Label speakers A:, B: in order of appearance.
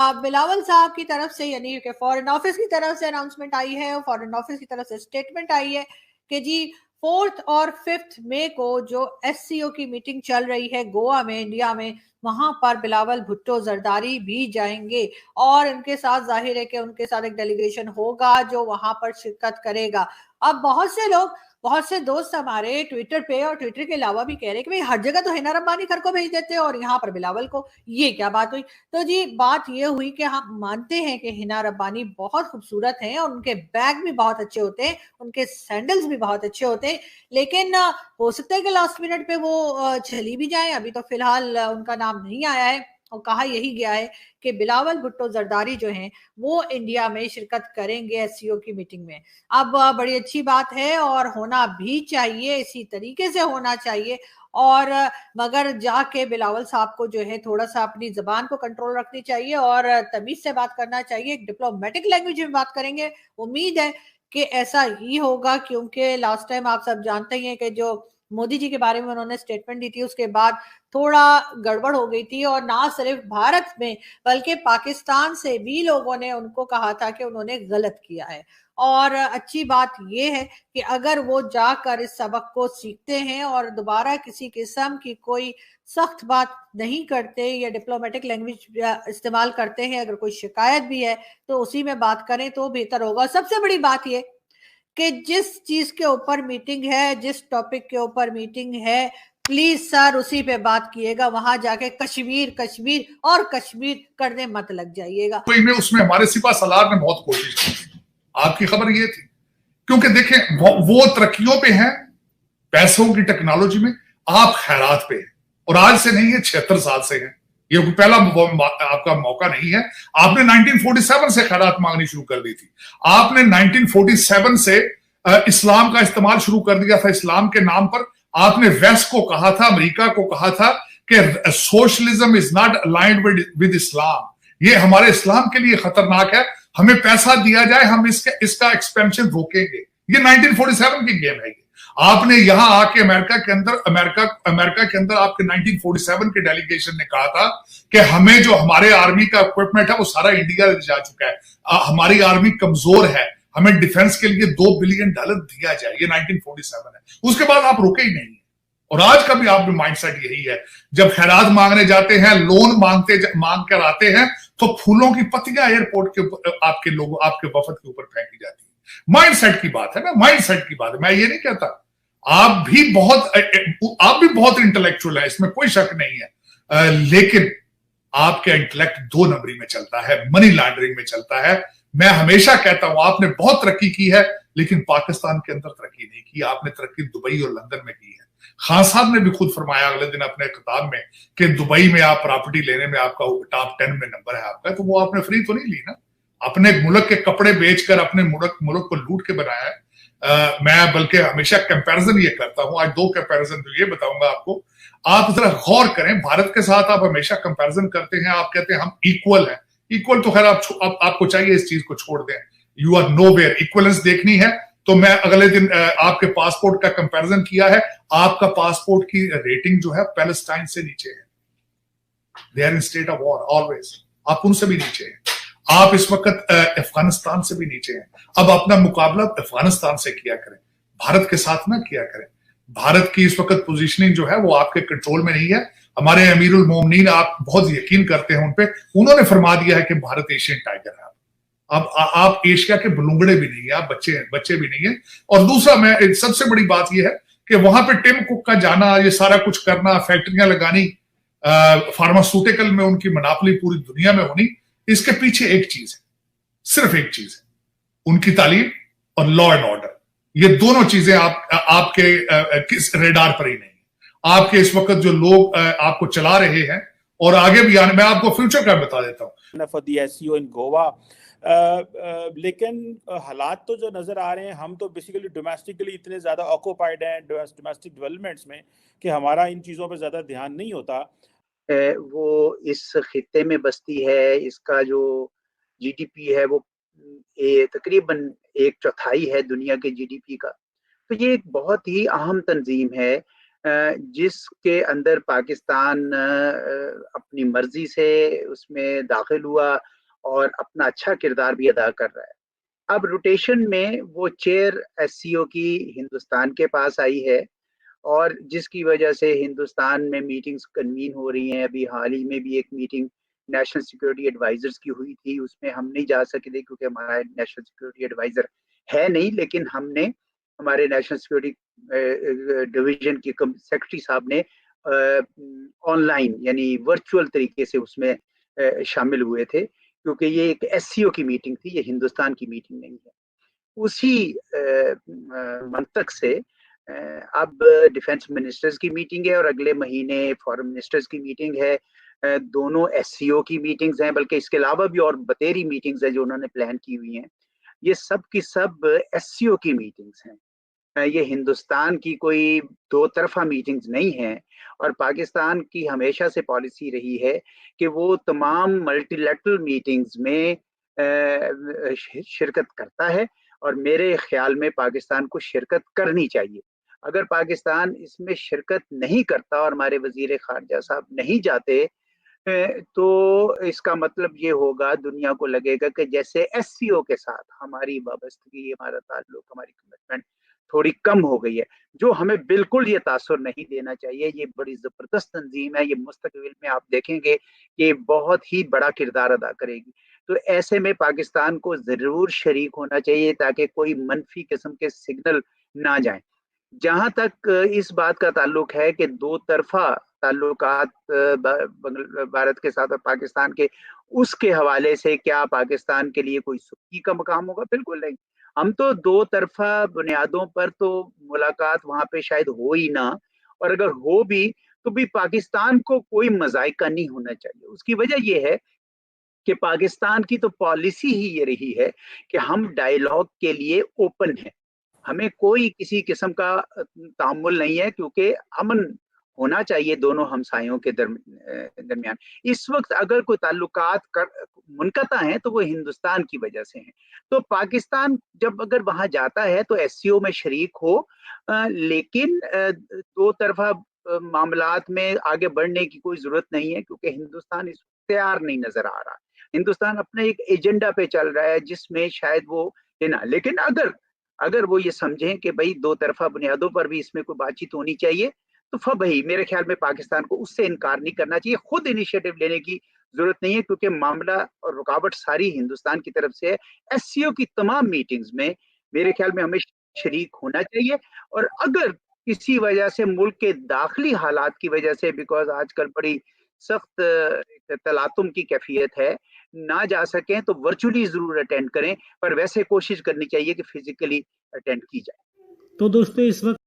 A: بلاول صاحب کی طرف سے یعنی کہ فورن آفس کی طرف سے اناؤنسمنٹ آئی ہے، فورن آفس کی طرف سے اسٹیٹمنٹ آئی ہے کہ جی 4 اور 5 مئی کو جو ایس سی او کی میٹنگ چل رہی ہے گوا میں، انڈیا میں، وہاں پر بلاول بھٹو زرداری بھی جائیں گے، اور ان کے ساتھ ظاہر ہے کہ ان کے ساتھ ایک ڈیلیگیشن ہوگا جو وہاں پر شرکت کرے گا۔ اب بہت سے دوست ہمارے ٹویٹر پہ اور ٹویٹر کے علاوہ بھی کہہ رہے کہ ہر جگہ تو حنا ربانی گھر کو بھیج دیتے اور یہاں پر بلاول کو، یہ کیا بات ہوئی؟ تو جی بات یہ ہوئی کہ ہم مانتے ہیں کہ حنا ربانی بہت خوبصورت ہیں اور ان کے بیگ بھی بہت اچھے ہوتے ہیں، ان کے سینڈلز بھی بہت اچھے ہوتے ہیں، لیکن ہو سکتا ہے کہ لاسٹ منٹ پہ وہ چلی بھی جائیں۔ ابھی تو فی الحال ان کا نام نہیں آیا ہے، اور کہا یہی گیا ہے کہ بلاول بھٹو زرداری جو ہیں وہ انڈیا میں شرکت کریں گے ایس سی او کی میٹنگ میں۔ اب بڑی اچھی بات ہے اور ہونا بھی چاہیے، اسی طریقے سے ہونا چاہیے، اور مگر جا کے بلاول صاحب کو جو ہے تھوڑا سا اپنی زبان کو کنٹرول رکھنی چاہیے اور تمیز سے بات کرنا چاہیے، ڈپلومیٹک لینگویج میں بات کریں گے۔ امید ہے کہ ایسا ہی ہوگا، کیونکہ لاسٹ ٹائم آپ سب جانتے ہیں کہ جو مودی جی کے بارے میں انہوں نے سٹیٹمنٹ دی تھی، اس کے بعد تھوڑا گڑبڑ ہو گئی تھی، اور نہ صرف بھارت میں بلکہ پاکستان سے بھی لوگوں نے ان کو کہا تھا کہ انہوں نے غلط کیا ہے۔ اور اچھی بات یہ ہے کہ اگر وہ جا کر اس سبق کو سیکھتے ہیں اور دوبارہ کسی قسم کی کوئی سخت بات نہیں کرتے یا ڈپلومیٹک لینگویج استعمال کرتے ہیں، اگر کوئی شکایت بھی ہے تو اسی میں بات کریں تو بہتر ہوگا۔ سب سے بڑی بات یہ کہ جس چیز کے اوپر میٹنگ ہے، جس ٹاپک کے اوپر میٹنگ ہے، پلیز سر اسی پہ بات کیے گا، وہاں جا کے کشمیر کشمیر اور کشمیر کرنے مت لگ جائیے گا۔
B: اس میں ہمارے سپاہ سالار نے بہت کوشش کی، آپ کی خبر یہ تھی، کیونکہ دیکھیں وہ ترقیوں پہ ہیں، پیسوں کی ٹیکنالوجی میں، آپ خیرات پہ ہیں، اور آج سے نہیں ہے 76 سال سے ہیں، یہ پہلا آپ کا موقع نہیں ہے۔ آپ نے 1947 سے خیرات مانگنی شروع کر دی تھی، آپ نے 1947 سے اسلام کا استعمال شروع کر دیا تھا، اسلام کے نام پر آپ نے ویسٹ کو کہا تھا، امریکہ کو کہا تھا کہ socialism is not aligned with Islam, یہ ہمارے اسلام کے لیے خطرناک ہے، ہمیں پیسہ دیا جائے، ہم اس کا ایکسپینشن روکیں گے۔ یہ 1947 کی گیم ہے۔ آپ نے یہاں آ کے امریکہ کے اندر آپ کے 1947 کے ڈیلیگیشن نے کہا تھا کہ ہمیں جو ہمارے آرمی کا اکوپمنٹ ہے وہ سارا انڈیا جا چکا ہے، ہماری آرمی کمزور ہے، ہمیں ڈیفنس کے لیے $2 بلین دیا جائے، یہ 1947 ہے۔ اس کے بعد آپ رکے ہی نہیں، اور آج کا بھی آپ نے مائنڈ سیٹ یہی ہے، جب خیرات مانگنے جاتے ہیں، لون مانگ کر آتے ہیں تو پھولوں کی پتیاں ایئرپورٹ کے آپ کے وفد کے اوپر پھینکی جاتی ہے۔ مائنڈ سیٹ کی بات ہے نا، مائنڈ سیٹ کی بات ہے، میں یہ نہیں کہتا، آپ بھی بہت انٹلیکچوئل ہے، اس میں کوئی شک نہیں ہے، لیکن آپ کا انٹلیکٹ 2 نمبری میں چلتا ہے، منی لانڈرنگ میں چلتا ہے۔ میں ہمیشہ کہتا ہوں آپ نے بہت ترقی کی ہے، لیکن پاکستان کے اندر ترقی نہیں کی، آپ نے ترقی دبئی اور لندن میں کی ہے۔ خان صاحب نے بھی خود فرمایا اگلے دن اپنے خطاب میں کہ دبئی میں آپ پراپرٹی لینے میں آپ کا ٹاپ 10 میں نمبر ہے آپ کا، تو وہ آپ نے فری تو نہیں لی نا، اپنے ملک کے کپڑے بیچ کر اپنے ملک کو لوٹ کے بنایا ہے۔ میں بلکہ ہمیشہ کمپیرزن یہ کرتا ہوں، آج 2 کمپیرزن جو یہ بتاؤں گا آپ کو، آپ ذرا غور کریں، بھارت کے ساتھ آپ ہمیشہ کمپیرزن کرتے ہیں، آپ کہتے ہیں ہم ایکول ہیں، ایکول تو خیر آپ کو چاہیے اس چیز کو چھوڑ دیں، یو آر نو ویئر، ایکولنس دیکھنی ہے تو میں اگلے دن آپ کے پاسپورٹ کا کمپیرزن کیا ہے، آپ کا پاسپورٹ کی ریٹنگ جو ہے پیلسٹائن سے نیچے ہے، they are in state of war always، آپ ان سے بھی نیچے ہیں، آپ اس وقت افغانستان سے بھی نیچے ہیں۔ اب اپنا مقابلہ افغانستان سے کیا کریں، بھارت کے ساتھ نہ کیا کریں۔ بھارت کی اس وقت پوزیشننگ جو ہے وہ آپ کے کنٹرول میں نہیں ہے۔ ہمارے امیر المومنین، آپ بہت یقین کرتے ہیں ان پہ، انہوں نے فرما دیا ہے کہ بھارت ایشین ٹائگر ہے۔ اب آپ ایشیا کے بلونگڑے بھی نہیں ہیں، آپ بچے بھی نہیں ہیں۔ اور دوسرا میں سب سے بڑی بات یہ ہے کہ وہاں پہ ٹم کوک کا جانا، یہ سارا کچھ کرنا، فیکٹریاں لگانی، فارماسوٹیکل میں ان کی مناپلی پوری دنیا میں ہونی، اس کے پیچھے ایک چیز ہے، صرف ایک چیز ہے، ان کی تعلیم اور لا اینڈ آرڈر۔ یہ دونوں چیزیں آپ کے ریڈار پر ہی نہیں ہیں۔ آپ کے اس وقت جو لوگ آپ کو چلا رہے ہیں اور آگے بھی آنے، میں آپ کو فیوچر کا بتا دیتا ہوں۔
C: لیکن حالات تو جو نظر آ رہے ہیں، ہم تو بیسیکلی ڈومیسٹکلی اتنے زیادہ آکوپائڈ ہیں ڈومیسٹک ڈیولپمنٹس میں کہ ہمارا ان چیزوں پہ زیادہ دھیان نہیں ہوتا۔
D: وہ اس خطے میں بستی ہے، اس کا جو جی ڈی پی ہے وہ تقریباً 1/4 ہے دنیا کے جی ڈی پی کا، تو یہ ایک بہت ہی اہم تنظیم ہے۔ جس کے اندر پاکستان اپنی مرضی سے اس میں داخل ہوا اور اپنا اچھا کردار بھی ادا کر رہا ہے. اب روٹیشن میں وہ چیئر ایس سی او کی ہندوستان کے پاس آئی ہے اور جس کی وجہ سے ہندوستان میں میٹنگز کنوین ہو رہی ہیں. ابھی حال ہی میں بھی ایک میٹنگ نیشنل سیکورٹی ایڈوائزرز کی ہوئی تھی, اس میں ہم نہیں جا سکے تھے کیونکہ ہمارا نیشنل سیکورٹی ایڈوائزر ہے نہیں, لیکن ہم نے ہمارے نیشنل سیکورٹی ڈویژن کے سیکرٹری صاحب نے آن لائن یعنی ورچوئل طریقے سے اس میں شامل ہوئے تھے, کیونکہ یہ ایک ایس سی او کی میٹنگ تھی, یہ ہندوستان کی میٹنگ نہیں ہے. اسی منطق سے اب ڈیفنس منسٹرز کی میٹنگ ہے اور اگلے مہینے فارن منسٹرز کی میٹنگ ہے. دونوں ایس سی او کی میٹنگز ہیں, بلکہ اس کے علاوہ بھی اور بتیری میٹنگز ہیں جو انہوں نے پلان کی ہوئی ہیں. یہ سب کی سب ایس سی او کی میٹنگز ہیں, یہ ہندوستان کی کوئی دو طرفہ میٹنگز نہیں ہیں. اور پاکستان کی ہمیشہ سے پالیسی رہی ہے کہ وہ تمام ملٹی لیٹرل میٹنگز میں شرکت کرتا ہے, اور میرے خیال میں پاکستان کو شرکت کرنی چاہیے. اگر پاکستان اس میں شرکت نہیں کرتا اور ہمارے وزیر خارجہ صاحب نہیں جاتے تو اس کا مطلب یہ ہوگا, دنیا کو لگے گا کہ جیسے ایس سی او کے ساتھ ہماری وابستگی, ہمارا تعلق, ہماری کمٹمنٹ تھوڑی کم ہو گئی ہے, جو ہمیں بالکل یہ تاثر نہیں دینا چاہیے. یہ بڑی زبردست تنظیم ہے, یہ مستقبل میں آپ دیکھیں گے کہ بہت ہی بڑا کردار ادا کرے گی. تو ایسے میں پاکستان کو ضرور شریک ہونا چاہیے تاکہ کوئی منفی قسم کے سگنل نہ جائیں. جہاں تک اس بات کا تعلق ہے کہ دو طرفہ تعلقات بھارت کے ساتھ اور پاکستان کے, اس کے حوالے سے کیا پاکستان کے لیے کوئی سختی کا مقام ہوگا؟ بالکل نہیں. ہم تو دو طرفہ بنیادوں پر تو ملاقات وہاں پہ شاید ہو ہی نہ, اور اگر ہو بھی تو بھی پاکستان کو کوئی مذائقہ نہیں ہونا چاہیے. اس کی وجہ یہ ہے کہ پاکستان کی تو پالیسی ہی یہ رہی ہے کہ ہم ڈائیلاگ کے لیے اوپن ہیں, ہمیں کوئی کسی قسم کا تعامل نہیں ہے, کیونکہ امن ہونا چاہیے دونوں ہمسایوں کے درمیان. اس وقت اگر کوئی تعلقات منقطع ہیں تو وہ ہندوستان کی وجہ سے ہیں. تو پاکستان جب اگر وہاں جاتا ہے تو ایس سی او میں شریک ہو, لیکن دو طرفہ معاملات میں آگے بڑھنے کی کوئی ضرورت نہیں ہے, کیونکہ ہندوستان اس وقت تیار نہیں نظر آ رہا. ہندوستان اپنے ایک ایجنڈا پہ چل رہا ہے جس میں شاید وہ لینا, لیکن اگر وہ یہ سمجھیں کہ بھائی دو طرفہ بنیادوں پر بھی اس میں کوئی بات چیت ہونی چاہیے, تو بھائی میرے خیال میں پاکستان کو اس سے انکار نہیں کرنا چاہیے. خود انیشیٹو لینے کی ضرورت نہیں ہے, کیونکہ معاملہ اور رکاوٹ ساری ہندوستان کی طرف سے ہے. ایس سی او کی تمام میٹنگز میں میرے خیال میں ہمیں شریک ہونا چاہیے. اور اگر کسی وجہ سے ملک کے داخلی حالات کی وجہ سے, بیکاز آج کل بڑی سخت تلاطم کی کیفیت ہے, نہ جا سکیں تو ورچولی ضرور اٹینڈ کریں, پر ویسے کوشش کرنی چاہیے کہ فزیکلی اٹینڈ کی جائے.
E: تو دوستو اس وقت